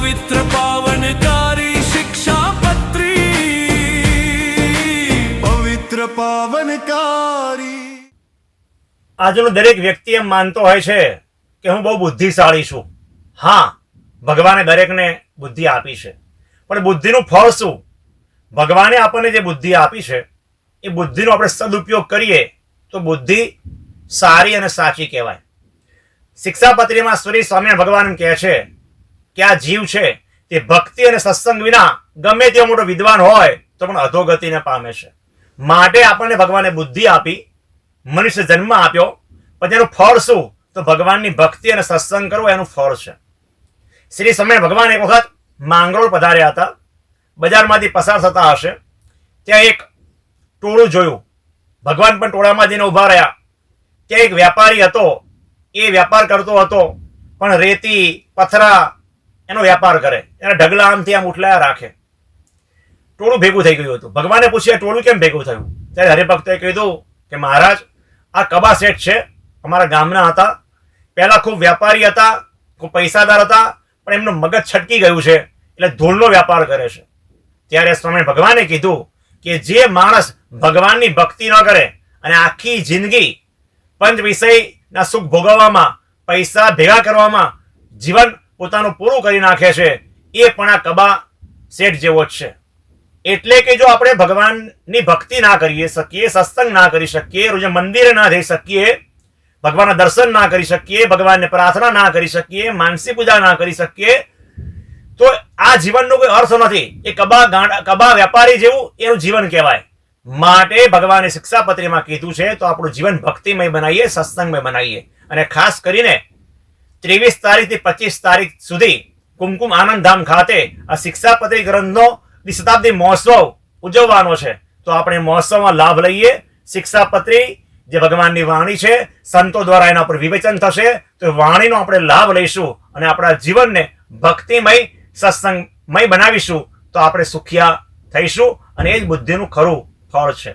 पवित्र पावनकारी शिक्षापत्री, पवित्र पावनकारी। આજનો દરેક વ્યક્તિ એમ માનતો હોય છે કે હું બહુ બુદ્ધિશાળી છું. હા, ભગવાને દરેકને બુદ્ધિ આપી છે, પણ બુદ્ધિનું ફળ શું? ભગવાને આપણને જે બુદ્ધિ આપી છે એ બુદ્ધિનો આપણે સદુપયોગ કરીએ તો બુદ્ધિ સારી અને સાચી કહેવાય. શિક્ષાપત્રીમાં શ્રી સ્વામિનારાયણ ભગવાન કહે છે કે આ જીવ છે તે ભક્તિ અને સત્સંગ વિના ગમે તેવો મોટો વિદ્વાન હોય તો પણ અધોગતિને પામે છે. માટે આપણને ભગવાને બુદ્ધિ આપી, મનુષ્ય જન્મ આપ્યો, પણ એનું ફળ શું? તો ભગવાનની ભક્તિ અને સત્સંગ કરવો એનું ફળ છે. શ્રી સ્વામિનારાયણ ભગવાન એક વખત માંગરોળ પધાર્યા હતા. બજારમાંથી પસાર થતા હશે, ત્યાં એક ટોળું જોયું. ભગવાન પણ ટોળામાં જઈને ઉભા રહ્યા. ત્યાં એક વેપારી હતો. એ વ્યાપાર કરતો હતો, પણ રેતી પથરા એનો વ્યાપાર કરે. એના ઢગલા આમથી આમ ઉઠલાયા રાખે. ટોળું ભેગું થઈ ગયું હતું. ભગવાને પૂછ્યું ટોળું કેમ ભેગું થયું? ત્યારે હરિભક્તોએ કીધું કે મહારાજ, આ કબા શેઠ છે, અમારા ગામના હતા. પહેલા ખૂબ વ્યાપારી હતા, ખૂબ પૈસાદાર હતા, પણ એમનું મગજ છટકી ગયું છે, એટલે ધૂળનો વ્યાપાર કરે છે. ત્યારે સ્વામી ભગવાને કીધું કે જે માણસ ભગવાનની ભક્તિ ન કરે અને આખી જિંદગી પંચ વિષયના સુખ ભોગવવામાં, પૈસા ભેગા કરવામાં જીવન પોતાનું પૂરું કરી નાખે છે, એ પણ આ કબા શેઠ જેવો જ છે. એટલે કે જો આપણે ભગવાનની ભક્તિ ના કરી શકીએ, સત્સંગ ના કરી શકીએ, રોજ મંદિરે ના જઈ શકીએ, ભગવાનના દર્શન ના કરી શકીએ, ભગવાનને પ્રાર્થના ના કરી શકીએ, માનસી પૂજા ના કરી શકીએ, તો આ જીવનનો કોઈ અર્થ નથી. એ કબા વેપારી જેવું એનું જીવન કહેવાય. માટે ભગવાને શિક્ષાપત્રીમાં કીધું છે તો આપણું જીવન ભક્તિમય બનાવીએ, સત્સંગમય બનાવીએ. અને ખાસ કરીને 23 તારીખથી 25 તારીખ સુધી કુમકુમ આનંદધામ ખાતે આ શિક્ષાપત્રી ગ્રંથનો શતાબ્દી મહોત્સવ ઉજવવાનો છે. તો આપણે મહોત્સવમાં લાભ લઈએ. શિક્ષાપત્રી જે ભગવાનની વાણી છે, સંતો દ્વારા એના પર વિવેચન થશે, તો વાણીનો આપણે લાભ લઈશું અને આપણા જીવનને ભક્તિમય, સત્સંગમય બનાવીશું. તો આપણે સુખિયા થઈશું અને એ જ બુદ્ધિનું ખરું ફળ છે.